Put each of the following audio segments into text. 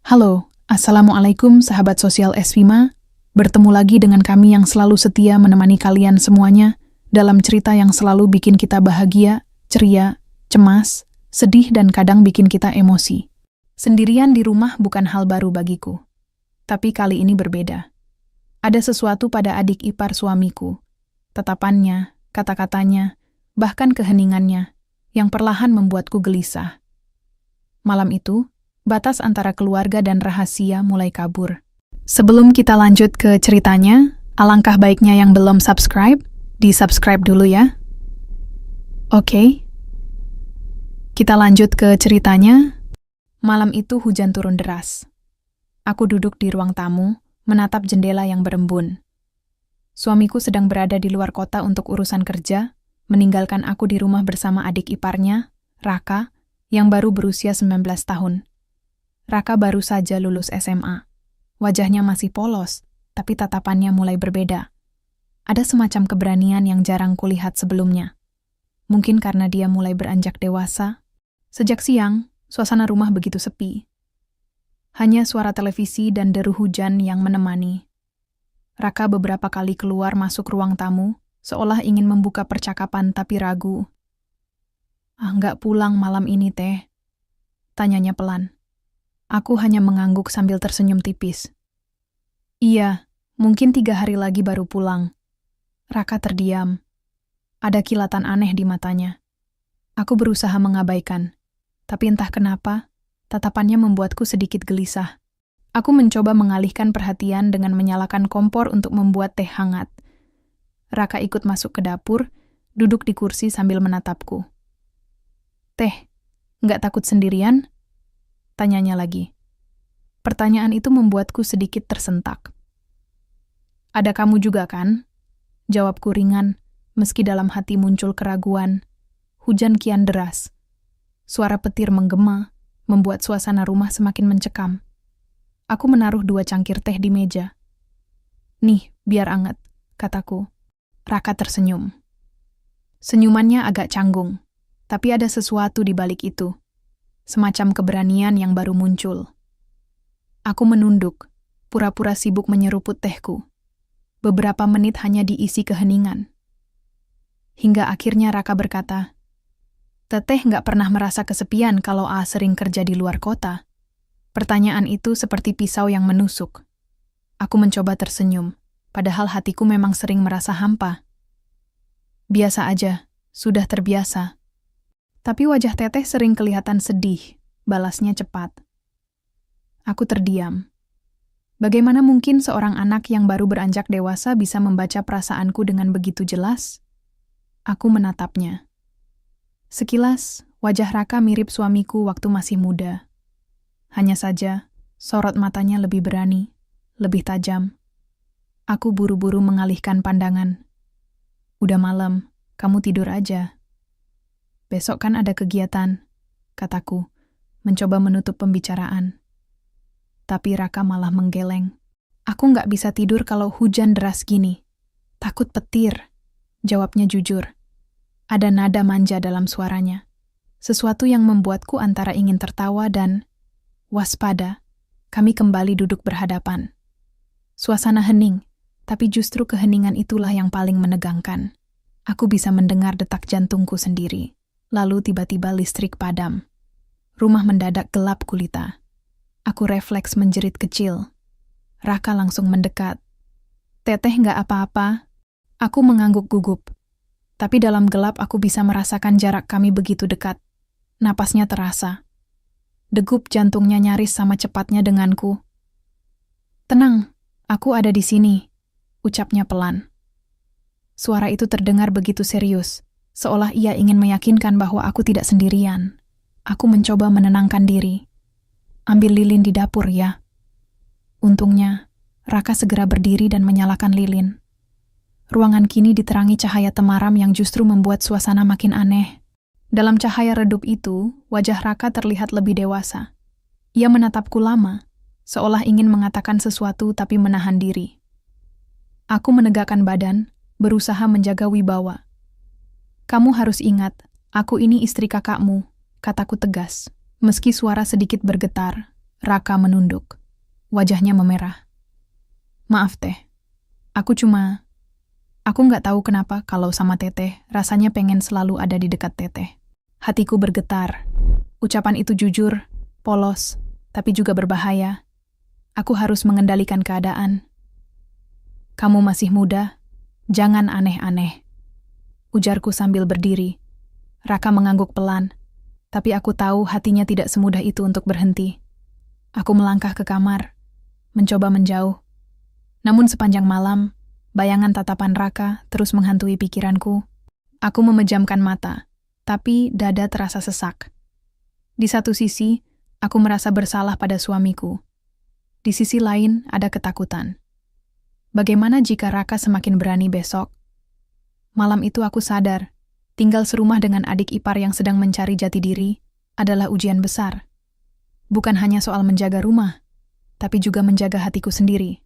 Halo, Assalamualaikum sahabat sosial S5. Bertemu lagi dengan kami yang selalu setia menemani kalian semuanya dalam cerita yang selalu bikin kita bahagia, ceria, cemas, sedih dan kadang bikin kita emosi. Sendirian di rumah bukan hal baru bagiku. Tapi kali ini berbeda. Ada sesuatu pada adik ipar suamiku. Tatapannya, kata-katanya, bahkan keheningannya yang perlahan membuatku gelisah. Malam itu, batas antara keluarga dan rahasia mulai kabur. Sebelum kita lanjut ke ceritanya, alangkah baiknya yang belum subscribe, di-subscribe dulu ya. Oke. Kita lanjut ke ceritanya. Malam itu hujan turun deras. Aku duduk di ruang tamu, menatap jendela yang berembun. Suamiku sedang berada di luar kota untuk urusan kerja, meninggalkan aku di rumah bersama adik iparnya, Raka, yang baru berusia 19 tahun. Raka baru saja lulus SMA. Wajahnya masih polos, tapi tatapannya mulai berbeda. Ada semacam keberanian yang jarang kulihat sebelumnya. Mungkin karena dia mulai beranjak dewasa. Sejak siang, suasana rumah begitu sepi. Hanya suara televisi dan deru hujan yang menemani. Raka beberapa kali keluar masuk ruang tamu, seolah ingin membuka percakapan tapi ragu. Nggak pulang malam ini, Teh?" tanyanya pelan. Aku hanya mengangguk sambil tersenyum tipis. "Iya, mungkin 3 hari lagi baru pulang." Raka terdiam. Ada kilatan aneh di matanya. Aku berusaha mengabaikan, tapi entah kenapa, tatapannya membuatku sedikit gelisah. Aku mencoba mengalihkan perhatian dengan menyalakan kompor untuk membuat teh hangat. Raka ikut masuk ke dapur, duduk di kursi sambil menatapku. "Teh, nggak takut sendirian?" tanyanya lagi. Pertanyaan itu membuatku sedikit tersentak. "Ada kamu juga kan?" jawabku ringan, meski dalam hati muncul keraguan. Hujan kian deras. Suara petir menggema, membuat suasana rumah semakin mencekam. Aku menaruh 2 cangkir teh di meja. "Nih, biar anget," kataku. Raka tersenyum. Senyumannya agak canggung, tapi ada sesuatu di balik itu. Semacam keberanian yang baru muncul. Aku menunduk, pura-pura sibuk menyeruput tehku. Beberapa menit hanya diisi keheningan. Hingga akhirnya Raka berkata, "Teteh nggak pernah merasa kesepian kalau sering kerja di luar kota?" Pertanyaan itu seperti pisau yang menusuk. Aku mencoba tersenyum, padahal hatiku memang sering merasa hampa. "Biasa aja, sudah terbiasa." Tapi wajah Teteh sering kelihatan sedih, balasnya cepat. Aku terdiam. Bagaimana mungkin seorang anak yang baru beranjak dewasa bisa membaca perasaanku dengan begitu jelas? Aku menatapnya. Sekilas, wajah Raka mirip suamiku waktu masih muda. Hanya saja, sorot matanya lebih berani, lebih tajam. Aku buru-buru mengalihkan pandangan. "Udah malam, kamu tidur aja." "Besok kan ada kegiatan," kataku, mencoba menutup pembicaraan. Tapi Raka malah menggeleng. "Aku nggak bisa tidur kalau hujan deras gini. Takut petir," jawabnya jujur. Ada nada manja dalam suaranya. Sesuatu yang membuatku antara ingin tertawa dan waspada. Kami kembali duduk berhadapan. Suasana hening, tapi justru keheningan itulah yang paling menegangkan. Aku bisa mendengar detak jantungku sendiri. Lalu tiba-tiba listrik padam. Rumah mendadak gelap gulita. Aku refleks menjerit kecil. Raka langsung mendekat. "Teteh nggak apa-apa." Aku mengangguk gugup. Tapi dalam gelap aku bisa merasakan jarak kami begitu dekat. Napasnya terasa. Degup jantungnya nyaris sama cepatnya denganku. "Tenang, aku ada di sini," ucapnya pelan. Suara itu terdengar begitu serius, seolah ia ingin meyakinkan bahwa aku tidak sendirian. Aku mencoba menenangkan diri. "Ambil lilin di dapur ya." Untungnya, Raka segera berdiri dan menyalakan lilin. Ruangan kini diterangi cahaya temaram yang justru membuat suasana makin aneh. Dalam cahaya redup itu, wajah Raka terlihat lebih dewasa. Ia menatapku lama, seolah ingin mengatakan sesuatu tapi menahan diri. Aku menegakkan badan, berusaha menjaga wibawa. "Kamu harus ingat, aku ini istri kakakmu," kataku tegas. Meski suara sedikit bergetar, Raka menunduk. Wajahnya memerah. Maaf Teh, aku nggak tahu kenapa kalau sama Teteh rasanya pengen selalu ada di dekat Teteh. Hatiku bergetar. Ucapan itu jujur, polos, tapi juga berbahaya. Aku harus mengendalikan keadaan. Kamu masih muda, jangan aneh-aneh. Ujarku sambil berdiri. Raka mengangguk pelan, tapi aku tahu hatinya tidak semudah itu untuk berhenti. Aku melangkah ke kamar, mencoba menjauh. Namun sepanjang malam, bayangan tatapan Raka terus menghantui pikiranku. Aku memejamkan mata, tapi dada terasa sesak. Di satu sisi, aku merasa bersalah pada suamiku. Di sisi lain, ada ketakutan. Bagaimana jika Raka semakin berani besok? Malam itu aku sadar, tinggal serumah dengan adik ipar yang sedang mencari jati diri adalah ujian besar. Bukan hanya soal menjaga rumah, tapi juga menjaga hatiku sendiri.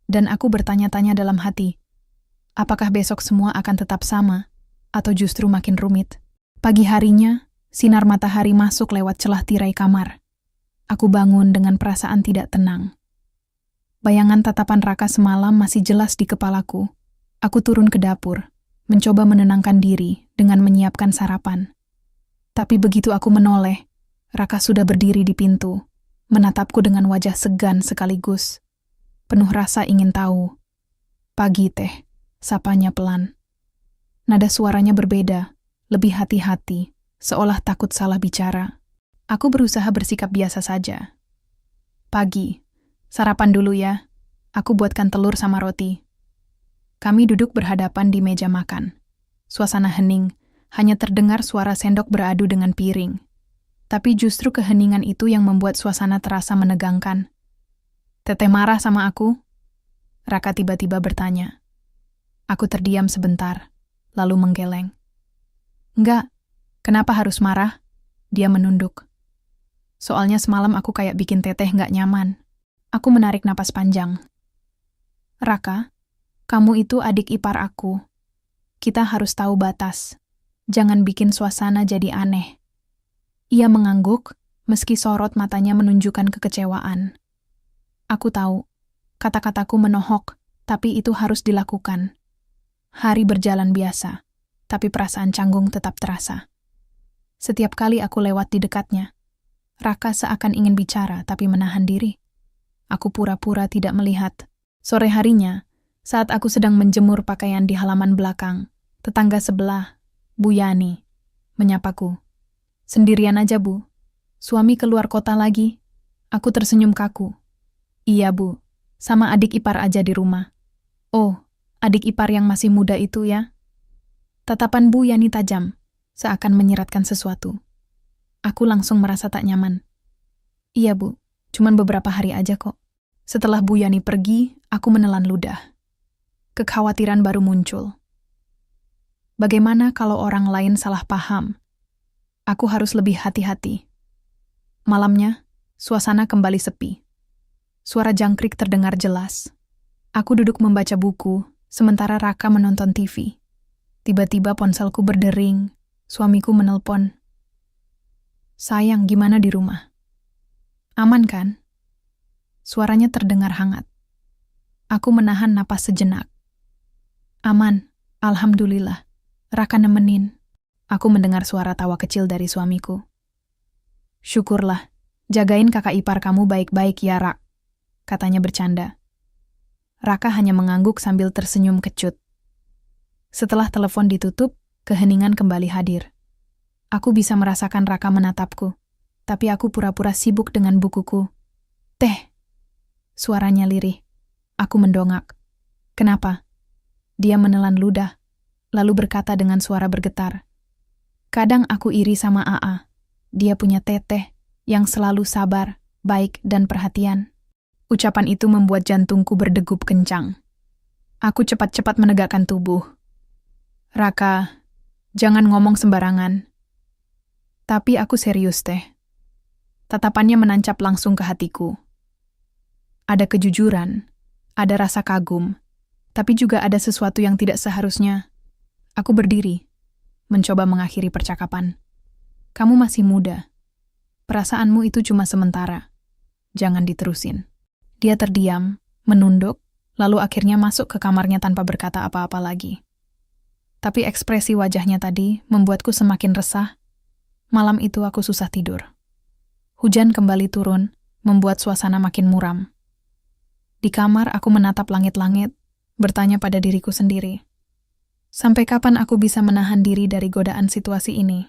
Dan aku bertanya-tanya dalam hati, apakah besok semua akan tetap sama, atau justru makin rumit? Pagi harinya, sinar matahari masuk lewat celah tirai kamar. Aku bangun dengan perasaan tidak tenang. Bayangan tatapan Raka semalam masih jelas di kepalaku. Aku turun ke dapur, mencoba menenangkan diri dengan menyiapkan sarapan. Tapi begitu aku menoleh, Raka sudah berdiri di pintu, menatapku dengan wajah segan sekaligus. Penuh rasa ingin tahu. Pagi Teh, sapanya pelan. Nada suaranya berbeda, lebih hati-hati, seolah takut salah bicara. Aku berusaha bersikap biasa saja. Pagi, sarapan dulu ya. Aku buatkan telur sama roti. Kami duduk berhadapan di meja makan. Suasana hening, hanya terdengar suara sendok beradu dengan piring. Tapi justru keheningan itu yang membuat suasana terasa menegangkan. Teteh marah sama aku? Raka tiba-tiba bertanya. Aku terdiam sebentar, lalu menggeleng. Enggak, kenapa harus marah? Dia menunduk. Soalnya semalam aku kayak bikin Teteh nggak nyaman. Aku menarik napas panjang. Raka, kamu itu adik ipar aku. Kita harus tahu batas. Jangan bikin suasana jadi aneh. Ia mengangguk, meski sorot matanya menunjukkan kekecewaan. Aku tahu, kata-kataku menohok, tapi itu harus dilakukan. Hari berjalan biasa, tapi perasaan canggung tetap terasa. Setiap kali aku lewat di dekatnya, Raka seakan ingin bicara tapi menahan diri. Aku pura-pura tidak melihat. Sore harinya, saat aku sedang menjemur pakaian di halaman belakang, tetangga sebelah, Bu Yani, menyapaku. Sendirian aja Bu, suami keluar kota lagi. Aku tersenyum kaku. Iya Bu, sama adik ipar aja di rumah. Oh, adik ipar yang masih muda itu ya? Tatapan Bu Yani tajam, seakan menyiratkan sesuatu. Aku langsung merasa tak nyaman. Iya Bu, cuman beberapa hari aja kok. Setelah Bu Yani pergi, aku menelan ludah. Kekhawatiran baru muncul. Bagaimana kalau orang lain salah paham? Aku harus lebih hati-hati. Malamnya, suasana kembali sepi. Suara jangkrik terdengar jelas. Aku duduk membaca buku, sementara Raka menonton TV. Tiba-tiba ponselku berdering, suamiku menelpon. Sayang, gimana di rumah? Aman kan? Suaranya terdengar hangat. Aku menahan napas sejenak. Aman, alhamdulillah. Raka nemenin. Aku mendengar suara tawa kecil dari suamiku. Syukurlah, jagain kakak ipar kamu baik-baik ya, Rak, katanya bercanda. Raka hanya mengangguk sambil tersenyum kecut. Setelah telepon ditutup, keheningan kembali hadir. Aku bisa merasakan Raka menatapku, tapi aku pura-pura sibuk dengan bukuku. Teh, suaranya lirih. Aku mendongak. Kenapa? Dia menelan ludah, lalu berkata dengan suara bergetar. Kadang aku iri sama AA. Dia punya teteh yang selalu sabar, baik, dan perhatian. Ucapan itu membuat jantungku berdegup kencang. Aku cepat-cepat menegakkan tubuh. Raka, jangan ngomong sembarangan. Tapi aku serius, Teh. Tatapannya menancap langsung ke hatiku. Ada kejujuran, ada rasa kagum, tapi juga ada sesuatu yang tidak seharusnya. Aku berdiri, mencoba mengakhiri percakapan. Kamu masih muda. Perasaanmu itu cuma sementara. jangan diterusin. Dia terdiam, menunduk, lalu akhirnya masuk ke kamarnya tanpa berkata apa-apa lagi. Tapi ekspresi wajahnya tadi membuatku semakin resah. Malam itu aku susah tidur. Hujan kembali turun, membuat suasana makin muram. Di kamar aku menatap langit-langit, bertanya pada diriku sendiri. Sampai kapan aku bisa menahan diri dari godaan situasi ini?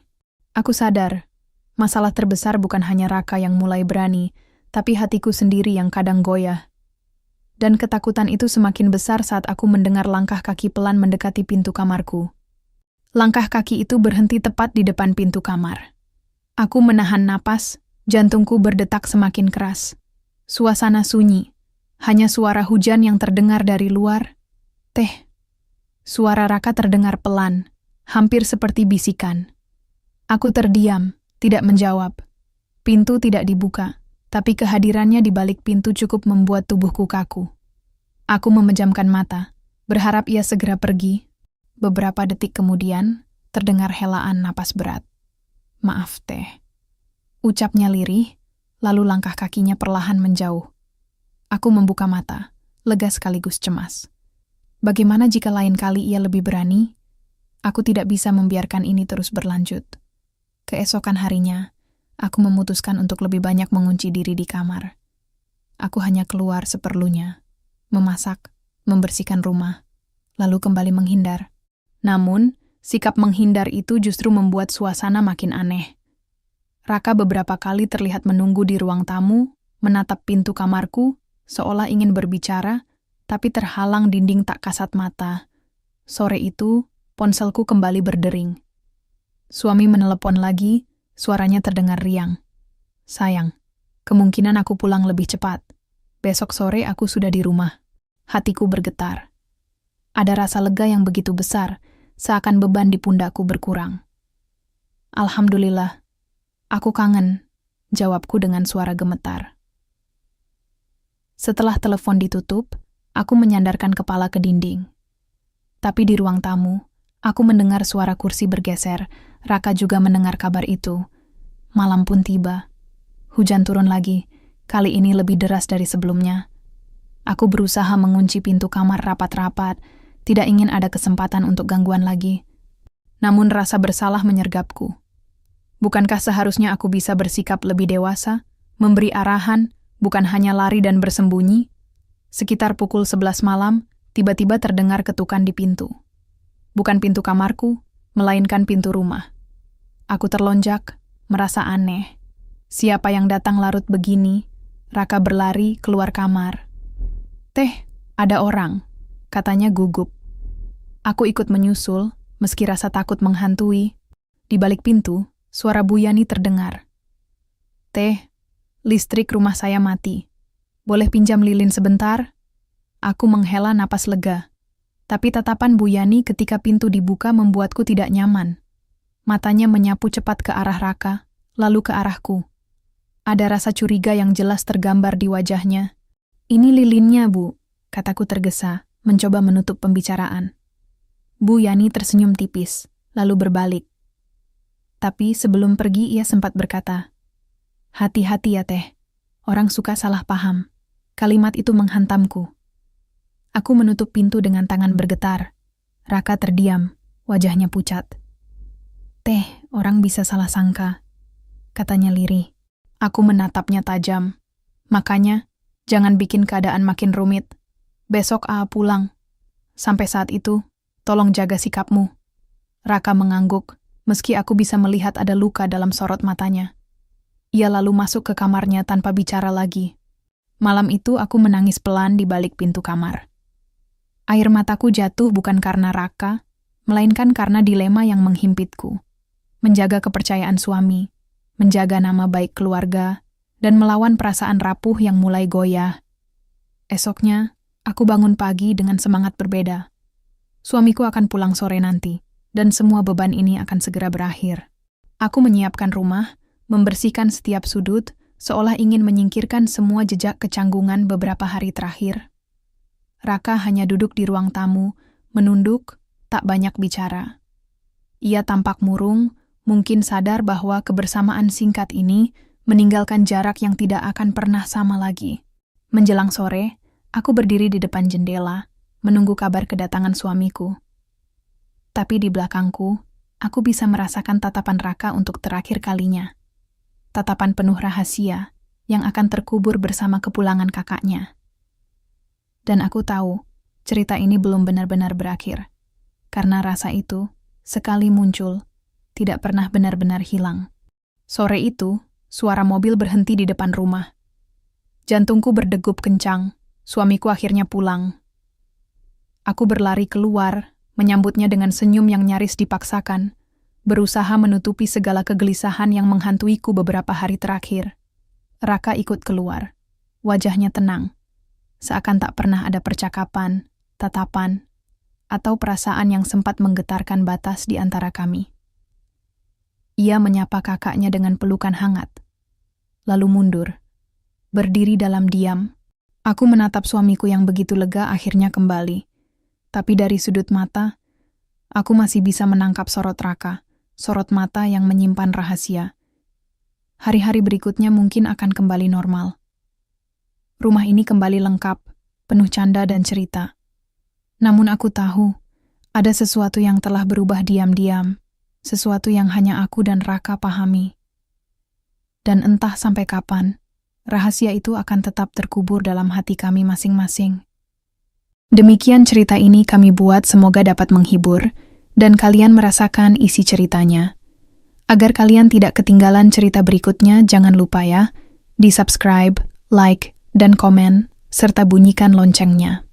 Aku sadar, masalah terbesar bukan hanya Raka yang mulai berani, tapi hatiku sendiri yang kadang goyah. Dan ketakutan itu semakin besar saat aku mendengar langkah kaki pelan mendekati pintu kamarku. Langkah kaki itu berhenti tepat di depan pintu kamar. Aku menahan napas, jantungku berdetak semakin keras. Suasana sunyi, hanya suara hujan yang terdengar dari luar. Teh. Suara Raka terdengar pelan, hampir seperti bisikan. Aku terdiam, tidak menjawab. Pintu tidak dibuka, tapi kehadirannya di balik pintu cukup membuat tubuhku kaku. Aku memejamkan mata, berharap ia segera pergi. Beberapa detik kemudian, terdengar helaan napas berat. Maaf, Teh. Ucapnya lirih, lalu langkah kakinya perlahan menjauh. Aku membuka mata, lega sekaligus cemas. Bagaimana jika lain kali ia lebih berani? Aku tidak bisa membiarkan ini terus berlanjut. Keesokan harinya, aku memutuskan untuk lebih banyak mengunci diri di kamar. Aku hanya keluar seperlunya, memasak, membersihkan rumah, lalu kembali menghindar. Namun, sikap menghindar itu justru membuat suasana makin aneh. Raka beberapa kali terlihat menunggu di ruang tamu, menatap pintu kamarku, seolah ingin berbicara, tapi terhalang dinding tak kasat mata. Sore itu, ponselku kembali berdering. Suami menelepon lagi, suaranya terdengar riang. Sayang, kemungkinan aku pulang lebih cepat. Besok sore aku sudah di rumah. Hatiku bergetar. Ada rasa lega yang begitu besar, seakan beban di pundakku berkurang. Alhamdulillah, aku kangen, jawabku dengan suara gemetar. Setelah telepon ditutup, aku menyandarkan kepala ke dinding. Tapi di ruang tamu, aku mendengar suara kursi bergeser. Raka juga mendengar kabar itu. Malam pun tiba. Hujan turun lagi, kali ini lebih deras dari sebelumnya. Aku berusaha mengunci pintu kamar rapat-rapat, tidak ingin ada kesempatan untuk gangguan lagi. Namun rasa bersalah menyergapku. Bukankah seharusnya aku bisa bersikap lebih dewasa, memberi arahan, bukan hanya lari dan bersembunyi? Sekitar pukul 11 malam, tiba-tiba terdengar ketukan di pintu. Bukan pintu kamarku, melainkan pintu rumah. Aku terlonjak, merasa aneh. Siapa yang datang larut begini? Raka berlari keluar kamar. Teh, ada orang, katanya gugup. Aku ikut menyusul, meski rasa takut menghantui. Di balik pintu, suara Bu Yani terdengar. Teh, listrik rumah saya mati. Boleh pinjam lilin sebentar? Aku menghela napas lega. Tapi tatapan Bu Yani ketika pintu dibuka membuatku tidak nyaman. Matanya menyapu cepat ke arah Raka, lalu ke arahku. Ada rasa curiga yang jelas tergambar di wajahnya. Ini lilinnya, Bu, kataku tergesa, mencoba menutup pembicaraan. Bu Yani tersenyum tipis, lalu berbalik. Tapi sebelum pergi ia sempat berkata, hati-hati ya Teh, orang suka salah paham. Kalimat itu menghantamku. Aku menutup pintu dengan tangan bergetar. Raka terdiam, wajahnya pucat. Teh, orang bisa salah sangka, katanya lirih. Aku menatapnya tajam. Makanya, jangan bikin keadaan makin rumit. Besok A pulang. Sampai saat itu, tolong jaga sikapmu. Raka mengangguk, meski aku bisa melihat ada luka dalam sorot matanya. Ia lalu masuk ke kamarnya tanpa bicara lagi. Malam itu aku menangis pelan di balik pintu kamar. Air mataku jatuh bukan karena Raka, melainkan karena dilema yang menghimpitku. Menjaga kepercayaan suami, menjaga nama baik keluarga, dan melawan perasaan rapuh yang mulai goyah. Esoknya, aku bangun pagi dengan semangat berbeda. Suamiku akan pulang sore nanti, dan semua beban ini akan segera berakhir. Aku menyiapkan rumah, membersihkan setiap sudut, seolah ingin menyingkirkan semua jejak kecanggungan beberapa hari terakhir. Raka hanya duduk di ruang tamu, menunduk, tak banyak bicara. Ia tampak murung, mungkin sadar bahwa kebersamaan singkat ini meninggalkan jarak yang tidak akan pernah sama lagi. Menjelang sore, aku berdiri di depan jendela, menunggu kabar kedatangan suamiku. Tapi di belakangku, aku bisa merasakan tatapan Raka untuk terakhir kalinya. Tatapan penuh rahasia yang akan terkubur bersama kepulangan kakaknya. Dan aku tahu, cerita ini belum benar-benar berakhir. Karena rasa itu, sekali muncul, tidak pernah benar-benar hilang. Sore itu, suara mobil berhenti di depan rumah. Jantungku berdegup kencang, suamiku akhirnya pulang. Aku berlari keluar, menyambutnya dengan senyum yang nyaris dipaksakan, berusaha menutupi segala kegelisahan yang menghantuiku beberapa hari terakhir. Raka ikut keluar. Wajahnya tenang, seakan tak pernah ada percakapan, tatapan, atau perasaan yang sempat menggetarkan batas di antara kami. Ia menyapa kakaknya dengan pelukan hangat, lalu mundur, berdiri dalam diam. Aku menatap suamiku yang begitu lega akhirnya kembali. Tapi dari sudut mata, aku masih bisa menangkap sorot Raka, sorot mata yang menyimpan rahasia. Hari-hari berikutnya mungkin akan kembali normal. Rumah ini kembali lengkap, penuh canda dan cerita. Namun aku tahu, ada sesuatu yang telah berubah diam-diam, sesuatu yang hanya aku dan Raka pahami. Dan entah sampai kapan, rahasia itu akan tetap terkubur dalam hati kami masing-masing. Demikian cerita ini kami buat semoga dapat menghibur, dan kalian merasakan isi ceritanya. Agar kalian tidak ketinggalan cerita berikutnya, jangan lupa ya, di subscribe, like, dan komen, serta bunyikan loncengnya.